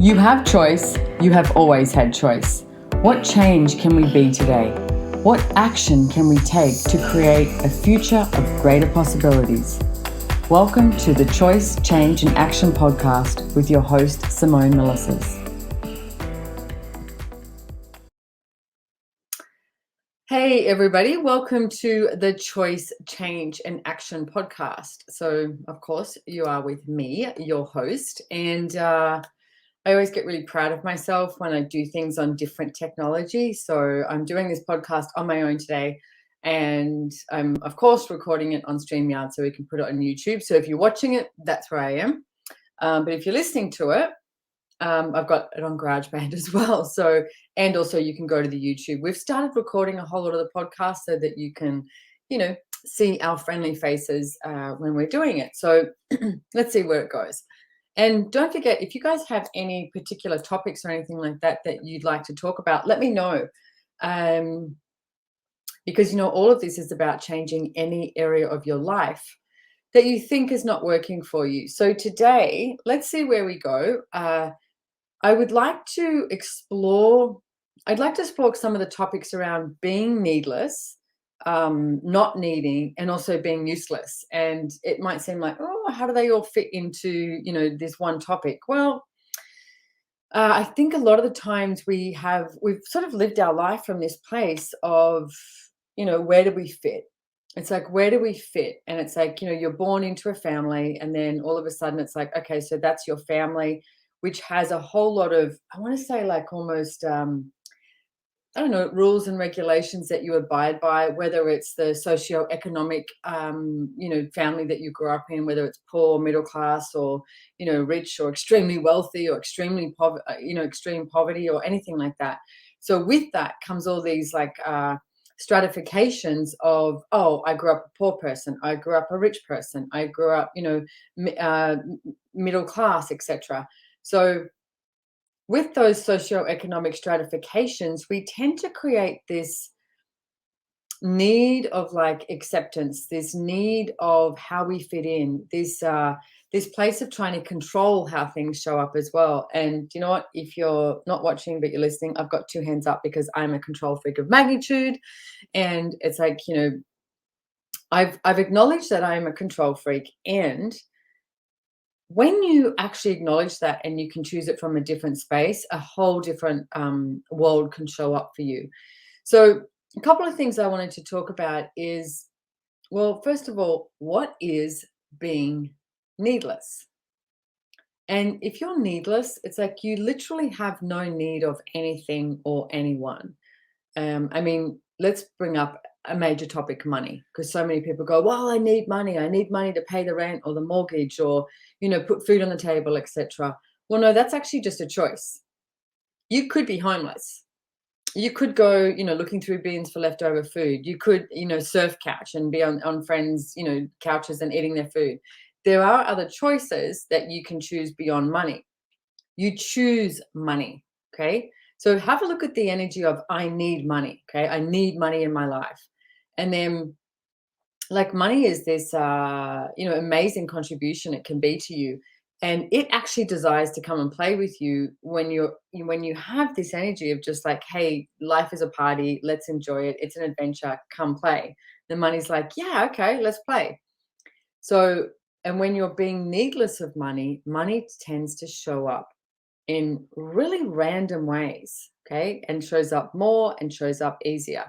You have choice. You have always had choice. What change can we be today? What action can we take to create a future of greater possibilities? Welcome to the Choice, Change and Action podcast with your host, Simone Milasas. Hey everybody, welcome to the Choice, Change and Action podcast. So, of course, you are with me, your host, and I always get really proud of myself when I do things on different technology. So I'm doing this podcast on my own today, and I'm, of course, recording it on StreamYard so we can put it on YouTube. So if you're watching it, that's where I am. But if you're listening to it, I've got it on GarageBand as well. So, and also you can go to the YouTube. We've started recording a whole lot of the podcast so that you can, see our friendly faces when we're doing it. So let's see where it goes. And don't forget, if you guys have any particular topics or anything like that that you'd like to talk about, let me know. Because, all of this is about changing any area of your life that you think is not working for you. So today, let's see where we go. I would like to explore, I'd like to explore some of the topics around being needless, not needing, and also being useless. And it might seem like, oh, how do they all fit into, this one topic? Well, I think a lot of the times we've sort of lived our life from this place of, where do we fit? It's like, where do we fit? And it's like, you're born into a family, and then all of a sudden it's like, okay, so that's your family, which has a whole lot of, I want to say like almost, I don't know, rules and regulations that you abide by, whether it's the socioeconomic, family that you grew up in, whether it's poor, middle class, or, rich, or extremely wealthy, or extreme poverty, or anything like that. So with that comes all these like stratifications of, oh, I grew up a poor person, I grew up a rich person, I grew up, middle class, etc. So with those socioeconomic stratifications, we tend to create this need of like acceptance, this need of how we fit in, this place of trying to control how things show up as well. And you know what? If you're not watching but you're listening, I've got two hands up because I'm a control freak of magnitude, and it's like I've acknowledged that I'm a control freak, and when you actually acknowledge that and you can choose it from a different space, a whole different world can show up for you. So a couple of things I wanted to talk about is, well, first of all, what is being needless? And if you're needless, it's like you literally have no need of anything or anyone. Let's bring up a major topic, money, because so many people go, well, I need money to pay the rent or the mortgage, or put food on the table, etc. Well, no, that's actually just a choice. You could be homeless, you could go looking through bins for leftover food, you could surf couch and be on friends couches and eating their food. There are other choices that you can choose beyond money. You choose money. Okay, so have a look at the energy of I need money. Okay, I need money in my life. And then like money is this amazing contribution it can be to you, and it actually desires to come and play with you when you have this energy of just like, hey, life is a party, let's enjoy it, it's an adventure, come play. The money's like, yeah, okay, let's play. So, and when you're being needless of money, money tends to show up in really random ways, okay, and shows up more and shows up easier.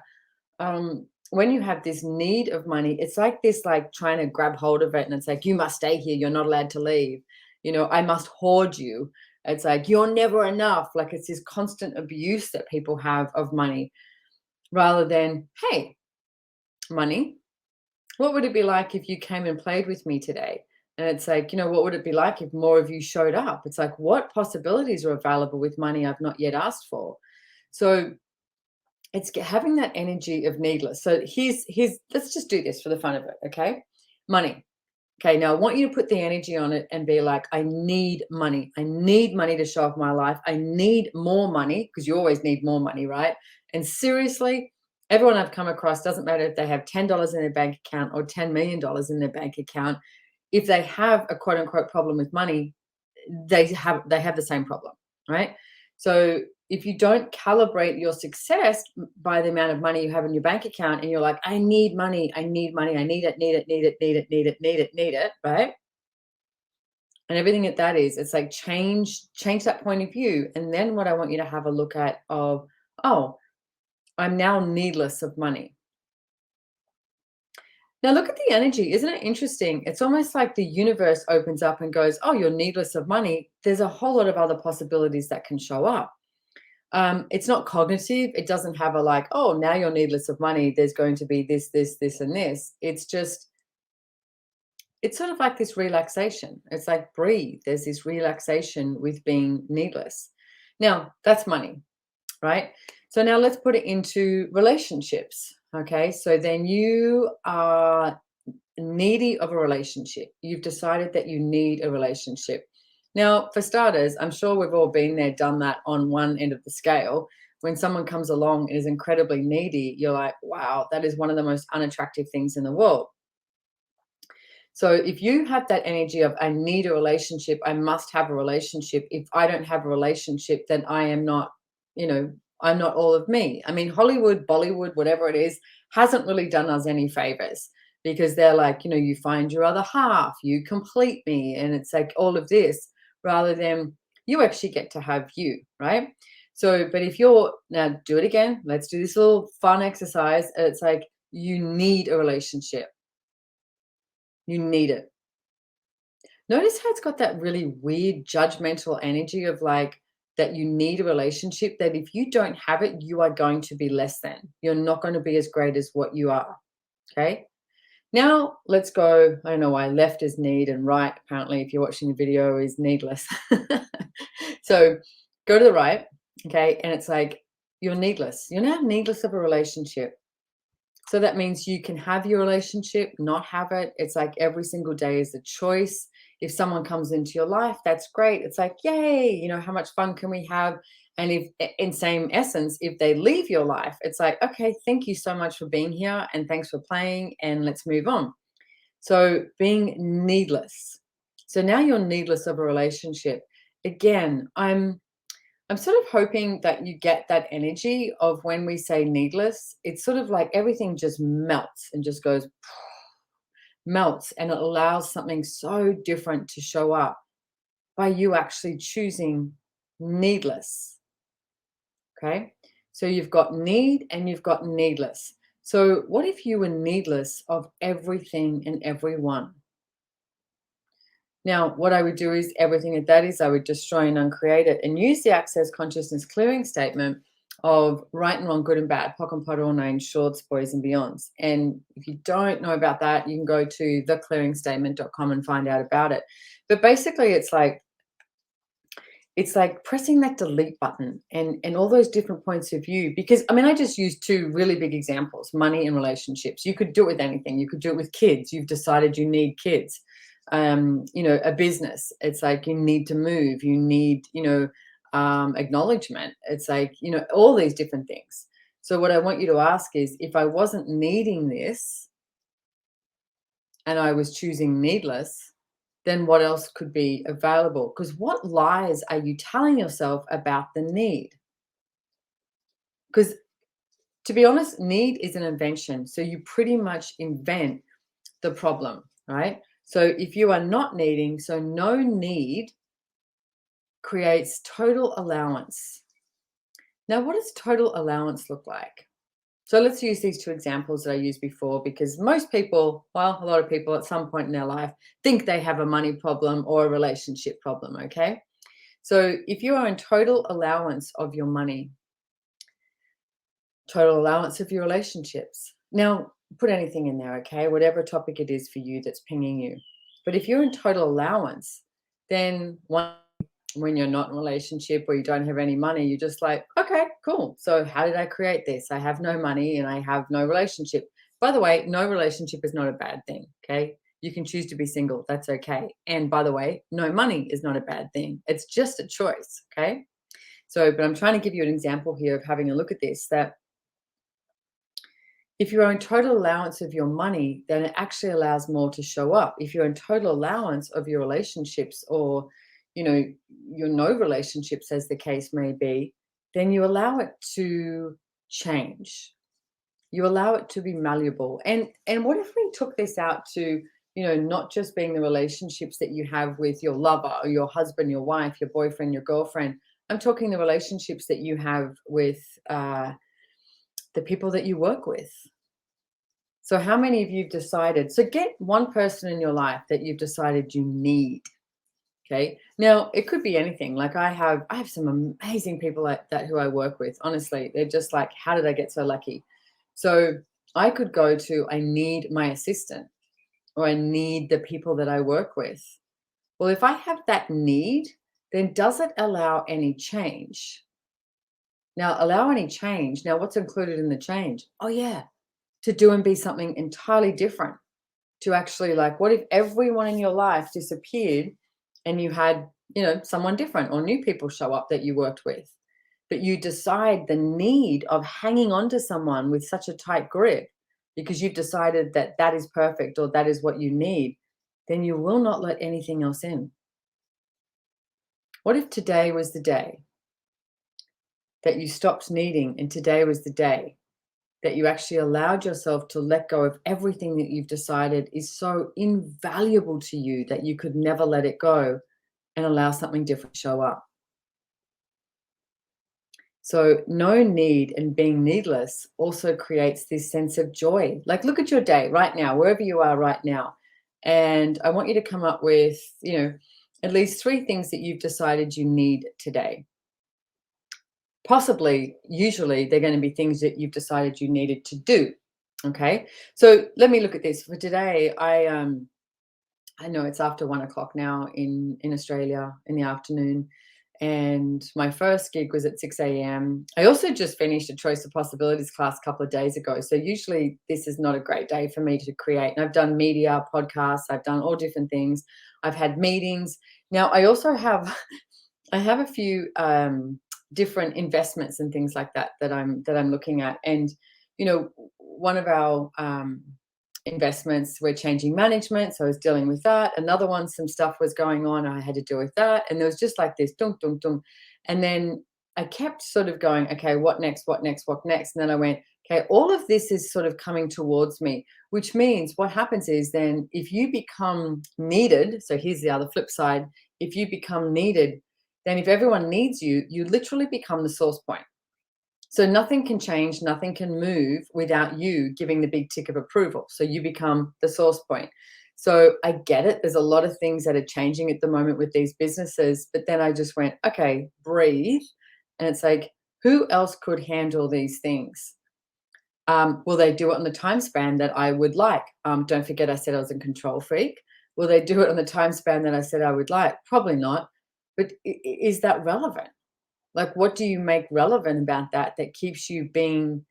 When you have this need of money, it's like this, like trying to grab hold of it, and it's like, you must stay here, you're not allowed to leave. I must hoard you. It's like, you're never enough. Like it's this constant abuse that people have of money, rather than, hey, money, what would it be like if you came and played with me today? And it's like, what would it be like if more of you showed up? It's like, what possibilities are available with money I've not yet asked for? So it's having that energy of needless. So here's let's just do this for the fun of it, okay? Money. Okay, now I want you to put the energy on it and be like, I need money. I need money to show up my life. I need more money, because you always need more money, right? And seriously, everyone I've come across, doesn't matter if they have $10 in their bank account or $10 million in their bank account, if they have a quote unquote problem with money, they have the same problem. right? So if you don't calibrate your success by the amount of money you have in your bank account and you're like, I need money, I need money, I need it, need it, need it, need it, need it, need it, need it, right? And everything that is, it's like change that point of view. And then what I want you to have a look at of, oh, I'm now needless of money. Now look at the energy. Isn't it interesting? It's almost like the universe opens up and goes, oh, you're needless of money. There's a whole lot of other possibilities that can show up. It's not cognitive. It doesn't have a like, oh, now you're needless of money. There's going to be this, this, this, and this. It's sort of like this relaxation. It's like breathe. There's this relaxation with being needless. Now, that's money, right? So now let's put it into relationships. Okay. So then you are needy of a relationship. You've decided that you need a relationship. Now, for starters, I'm sure we've all been there, done that on one end of the scale. When someone comes along and is incredibly needy, you're like, wow, that is one of the most unattractive things in the world. So if you have that energy of, I need a relationship, I must have a relationship. If I don't have a relationship, then I am not, I'm not all of me. I mean, Hollywood, Bollywood, whatever it is, hasn't really done us any favors because they're like, you find your other half, you complete me. And it's like all of this rather than you actually get to have you, right? So, but if you're now do it again, let's do this little fun exercise. It's like you need a relationship. You need it. Notice how it's got that really weird judgmental energy of like that you need a relationship, that if you don't have it, you are going to be less than. You're not going to be as great as what you are. Okay. Now let's go. I don't know why left is need and right, apparently, if you're watching the video, is needless. So go to the right. Okay. And it's like you're needless. You're now needless of a relationship. So that means you can have your relationship, not have it. It's like every single day is a choice. If someone comes into your life, that's great. It's like, yay, how much fun can we have? And if in same essence, if they leave your life, it's like, okay, thank you so much for being here and thanks for playing and let's move on. So being needless. So now you're needless of a relationship. Again, I'm sort of hoping that you get that energy of when we say needless, it's sort of like everything just melts and just goes melts, and it allows something so different to show up by you actually choosing needless. Okay. So you've got need and you've got needless. So what if you were needless of everything and everyone? Now, what I would do is everything that is, I would destroy and uncreate it and use the access consciousness clearing statement of right and wrong, good and bad, POC and POD, all nine shorts, boys and beyonds. And if you don't know about that, you can go to theclearingstatement.com and find out about it. But basically it's like pressing that delete button and all those different points of view, because I just used two really big examples, money and relationships. You could do it with anything. You could do it with kids. You've decided you need kids. A business. It's like you need to move. You need, acknowledgement. It's like, all these different things. So what I want you to ask is, if I wasn't needing this and I was choosing needless, then what else could be available? Because what lies are you telling yourself about the need? Because to be honest, need is an invention. So you pretty much invent the problem, right? So if you are not needing, so no need creates total allowance. Now, what does total allowance look like? So let's use these two examples that I used before, because most people, well, a lot of people at some point in their life think they have a money problem or a relationship problem, okay? So if you are in total allowance of your money, total allowance of your relationships, now put anything in there, okay? Whatever topic it is for you that's pinging you. But if you're in total allowance, then when you're not in a relationship or you don't have any money, you're just like, okay, cool. So how did I create this? I have no money and I have no relationship. By the way, no relationship is not a bad thing, okay? You can choose to be single. That's okay. And by the way, no money is not a bad thing. It's just a choice, okay? So, but I'm trying to give you an example here of having a look at this, that if you're in total allowance of your money, then it actually allows more to show up. If you're in total allowance of your relationships or you know, your no relationships, as the case may be, then you allow it to change. You allow it to be malleable. And what if we took this out to, not just being the relationships that you have with your lover or your husband, your wife, your boyfriend, your girlfriend. I'm talking the relationships that you have with the people that you work with. So how many of you've decided, so get one person in your life that you've decided you need. Okay. Now it could be anything. Like I have some amazing people like that who I work with. Honestly, they're just like, how did I get so lucky? So I could go to, I need my assistant, or I need the people that I work with. Well, if I have that need, then does it allow any change? Now, allow any change. Now, what's included in the change? Oh, yeah, to do and be something entirely different. To actually, like, what if everyone in your life disappeared and you had, someone different, or new people show up that you worked with? But you decide the need of hanging on to someone with such a tight grip because you've decided that that is perfect or that is what you need, then you will not let anything else in. What if today was the day that you stopped needing, and today was the day that you actually allowed yourself to let go of everything that you've decided is so invaluable to you that you could never let it go, and allow something different to show up? So no need and being needless also creates this sense of joy. Like, look at your day right now, wherever you are right now. And I want you to come up with, at least 3 things that you've decided you need today. Possibly, usually they're going to be things that you've decided you needed to do. Okay. So let me look at this for today. I know it's after 1 o'clock now in Australia in the afternoon, and my first gig was at 6 a.m. I also just finished a Choice of Possibilities class a couple of days ago. So usually this is not a great day for me to create. And I've done media, podcasts, I've done all different things. I've had meetings. Now I also have I have a few different investments and things like that I'm looking at. And one of our investments, we're changing management, so I was dealing with that. Another one, some stuff was going on, I had to deal with that, and there was just like this dunk dunk dunk. And then I kept sort of going, okay, what next, what next, what next? And then I went, okay, all of this is sort of coming towards me, which means what happens is, then if you become needed, so here's the other flip side, if you become needed, then if everyone needs you, you literally become the source point. So nothing can change, nothing can move without you giving the big tick of approval. So you become the source point. So I get it. There's a lot of things that are changing at the moment with these businesses. But then I just went, okay, breathe. And it's like, who else could handle these things? Will they do it on the time span that I would like? Don't forget, I said I was a control freak. Will they do it on the time span that I said I would like? Probably not. But is that relevant? Like, what do you make relevant about that that keeps you being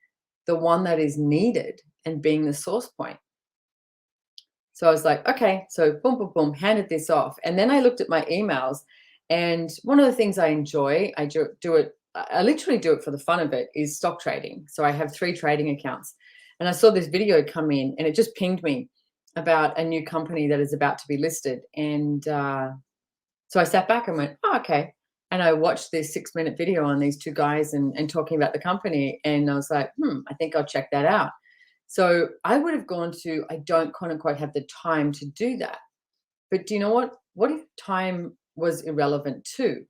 the one that is needed and being the source point? So I was like, okay, so boom, boom, boom, handed this off. And then I looked at my emails, and one of the things I enjoy, I literally do it for the fun of it, is stock trading. So I have 3 trading accounts. And I saw this video come in, and it just pinged me about a new company that is about to be listed. And so I sat back and went, oh, okay. And I watched this 6-minute video on these 2 guys and talking about the company. And I was like, I think I'll check that out. So I would have gone to, I don't quote unquote have the time to do that. But do you know what? What if time was irrelevant too?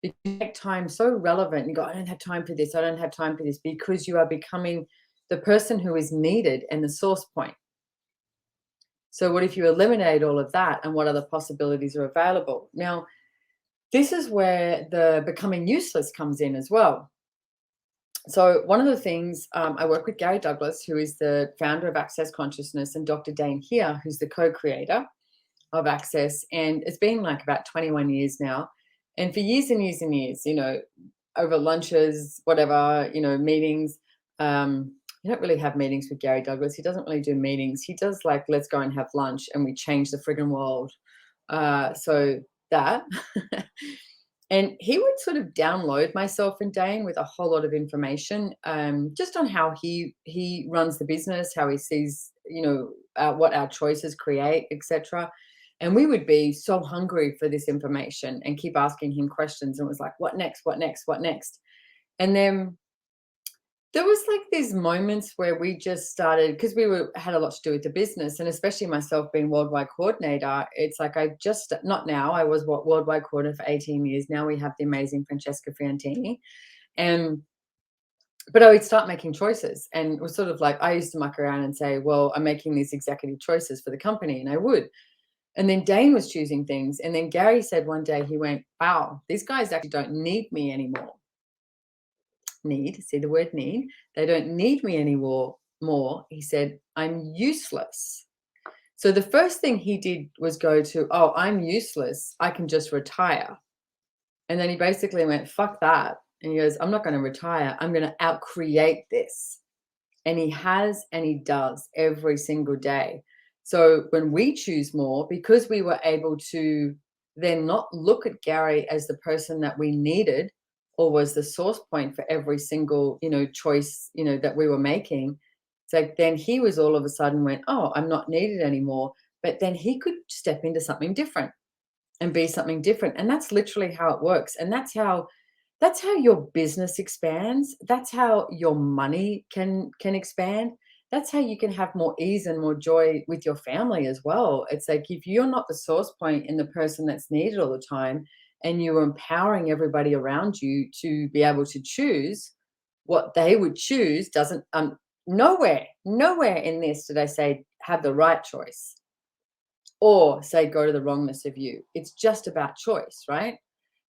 You make time so relevant, you go, I don't have time for this, I don't have time for this, because you are becoming the person who is needed and the source point. So what if you eliminate all of that, and what other possibilities are available? Now, this is where the becoming useless comes in as well. So one of the things, I work with Gary Douglas, who is the founder of Access Consciousness, and Dr. Dane Here, who's the co-creator of Access. And it's been like about 21 years now. And for years and years and years, over lunches, whatever, meetings, you don't really have meetings with Gary Douglas. He doesn't really do meetings. He does like, let's go and have lunch and we change the friggin' world. So that. And he would sort of download myself and Dane with a whole lot of information, just on how he runs the business, how he sees, what our choices create, etc. And we would be so hungry for this information and keep asking him questions. And it was like, what next? What next? What next? And then there was like these moments where we just started, because we had a lot to do with the business, and especially myself being worldwide coordinator. It's like I just not now. I was worldwide coordinator for 18 years. Now we have the amazing Francesca Fiantini, and but I would start making choices, and it was sort of like I used to muck around and say, "Well, I'm making these executive choices for the company," and I would. And then Dane was choosing things, and then Gary said one day, he went, "Wow, these guys actually don't need me anymore." Need, see the word need, they don't need me anymore. He said, I'm useless. So the first thing he did was go to, oh, I'm useless, I can just retire. And then he basically went, fuck that. And he goes, I'm not going to retire, I'm going to outcreate this. And he has, and he does every single day. So when we choose more, because we were able to then not look at Gary as the person that we needed or was the source point for every single, choice, that we were making. It's like then he was all of a sudden went, oh, I'm not needed anymore. But then he could step into something different and be something different. And that's literally how it works. And that's how your business expands. That's how your money can expand. That's how you can have more ease and more joy with your family as well. It's like if you're not the source point in the person that's needed all the time, and you're empowering everybody around you to be able to choose what they would choose, doesn't nowhere in this did I say have the right choice or say go to the wrongness of you. It's just about choice, right?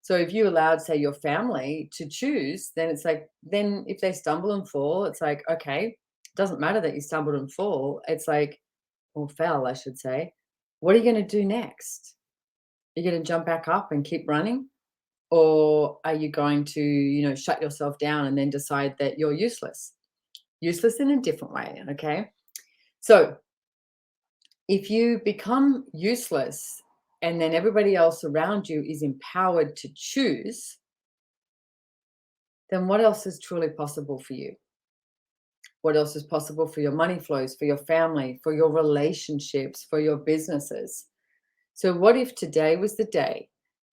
So if you allowed, say, your family to choose, then it's like, then if they stumble and fall, it's like, okay, it doesn't matter that you stumbled and fall. It's like, or fell, I should say. What are you going to do next? Are you going to jump back up and keep running? Or are you going to, shut yourself down and then decide that you're useless? Useless in a different way, okay? So if you become useless and then everybody else around you is empowered to choose, then what else is truly possible for you? What else is possible for your money flows, for your family, for your relationships, for your businesses? So what if today was the day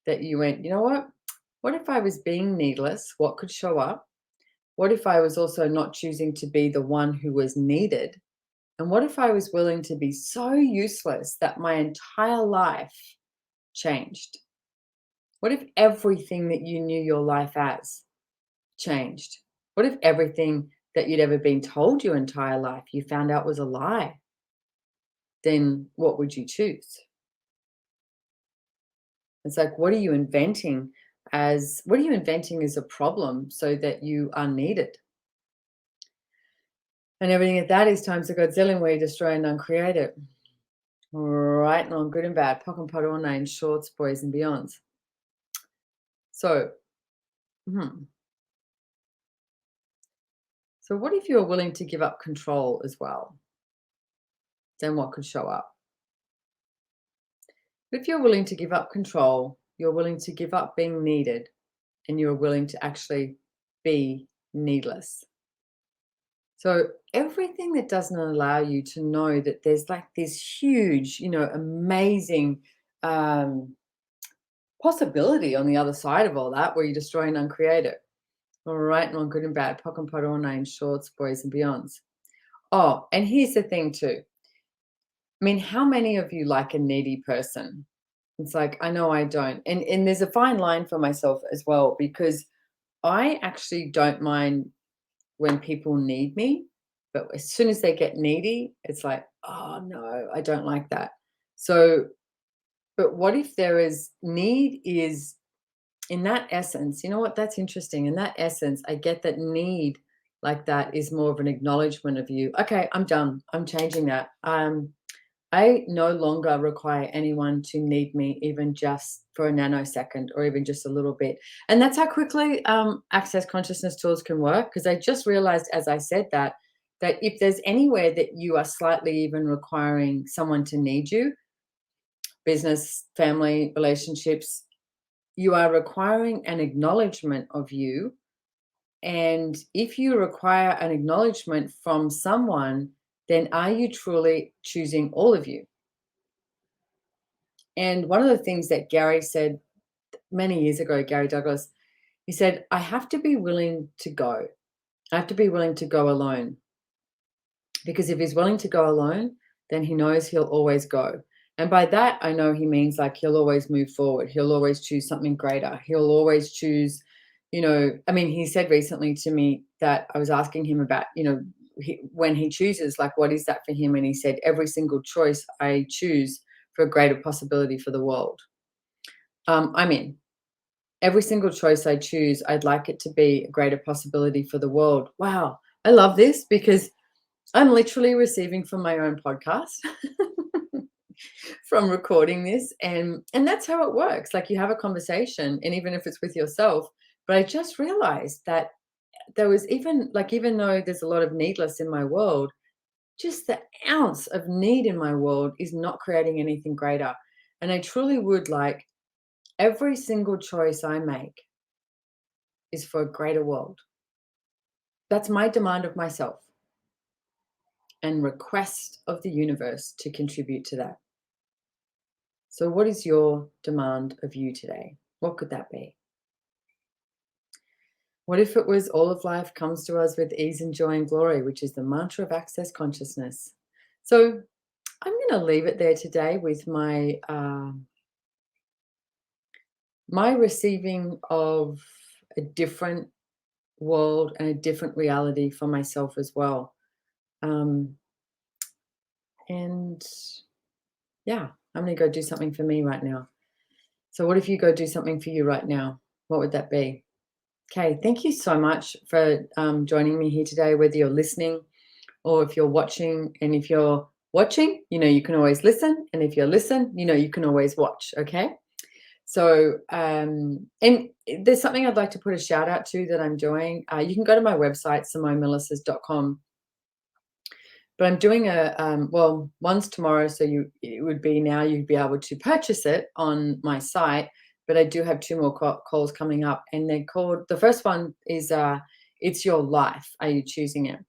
that you went, you know what? What if I was being needless? What could show up? What if I was also not choosing to be the one who was needed? And what if I was willing to be so useless that my entire life changed? What if everything that you knew your life as changed? What if everything that you'd ever been told your entire life you found out was a lie? Then what would you choose? It's like, what are you inventing as a problem so that you are needed? And everything at that is times a Godzillion where you destroy and uncreate it. Right and wrong, good and bad, pock and pot, all names, shorts, boys and beyonds. So, So what if you're willing to give up control as well? Then what could show up? If you're willing to give up control, you're willing to give up being needed, and you're willing to actually be needless. So everything that doesn't allow you to know that there's like this huge, amazing possibility on the other side of all that, where you destroy and uncreate it. All right, and on good and bad, pock and pot, all names, shorts, boys and beyonds. Oh, and here's the thing too. I mean, how many of you like a needy person? It's like, I know I don't. And there's a fine line for myself as well, because I actually don't mind when people need me, but as soon as they get needy, it's like, oh no, I don't like that. So, but what if there is need is in that essence, you know what, that's interesting. In that essence, I get that need like that is more of an acknowledgement of you. Okay, I'm done. I'm changing that. I no longer require anyone to need me, even just for a nanosecond or even just a little bit. And that's how quickly access consciousness tools can work. Because I just realized as I said that if there's anywhere that you are slightly even requiring someone to need you, business, family, relationships, you are requiring an acknowledgement of you. And if you require an acknowledgement from someone, then are you truly choosing all of you? And one of the things that Gary said many years ago, Gary Douglas, he said, I have to be willing to go. I have to be willing to go alone. Because if he's willing to go alone, then he knows he'll always go. And by that, I know he means like he'll always move forward. He'll always choose something greater. He'll always choose, I mean, he said recently to me that I was asking him about, when he chooses, like, what is that for him? And he said, every single choice I choose for a greater possibility for the world. I'm in. Every single choice I choose, I'd like it to be a greater possibility for the world. Wow. I love this because I'm literally receiving from my own podcast from recording this, and that's how it works. Like, you have a conversation, and even if it's with yourself, but I just realized that there was even though there's a lot of needless in my world, just the ounce of need in my world is not creating anything greater. And I truly would like every single choice I make is for a greater world. That's my demand of myself and request of the universe to contribute to that. So what is your demand of you today? What could that be? What if it was all of life comes to us with ease and joy and glory, which is the mantra of access consciousness? So I'm going to leave it there today with my my receiving of a different world and a different reality for myself as well. And yeah, I'm going to go do something for me right now. So what if you go do something for you right now? What would that be? Okay, thank you so much for joining me here today, whether you're listening or if you're watching. And if you're watching, you can always listen. And if you're listening, you can always watch, okay? So, and there's something I'd like to put a shout out to that I'm doing. You can go to my website, SimoneMilasas.com. But I'm doing one's tomorrow, so it would be now you'd be able to purchase it on my site. But I do have 2 more calls coming up, and they're called. The first one is "It's Your Life. Are you choosing it?"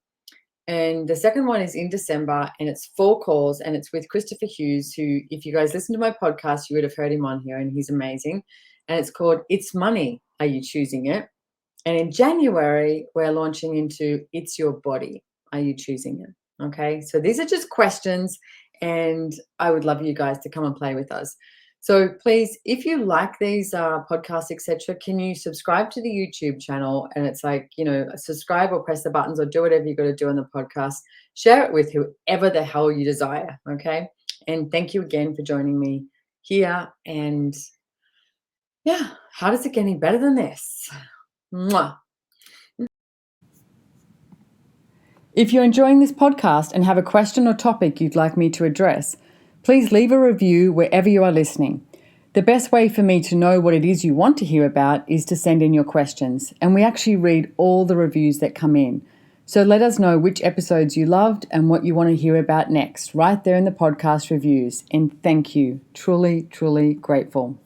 And the second one is in December, and it's 4 calls, and it's with Christopher Hughes, who, if you guys listen to my podcast, you would have heard him on here, and he's amazing. And it's called "It's Money. Are you choosing it?" And in January, we're launching into "It's Your Body. Are you choosing it?" Okay, so these are just questions, and I would love you guys to come and play with us. So please, if you like these podcasts, etc., can you subscribe to the YouTube channel? And it's like, subscribe or press the buttons or do whatever you got to do on the podcast. Share it with whoever the hell you desire. Okay, and thank you again for joining me here. And yeah, how does it get any better than this? Mwah. If you're enjoying this podcast and have a question or topic you'd like me to address, please leave a review wherever you are listening. The best way for me to know what it is you want to hear about is to send in your questions, and we actually read all the reviews that come in. So let us know which episodes you loved and what you want to hear about next, right there in the podcast reviews. And thank you. Truly, truly grateful.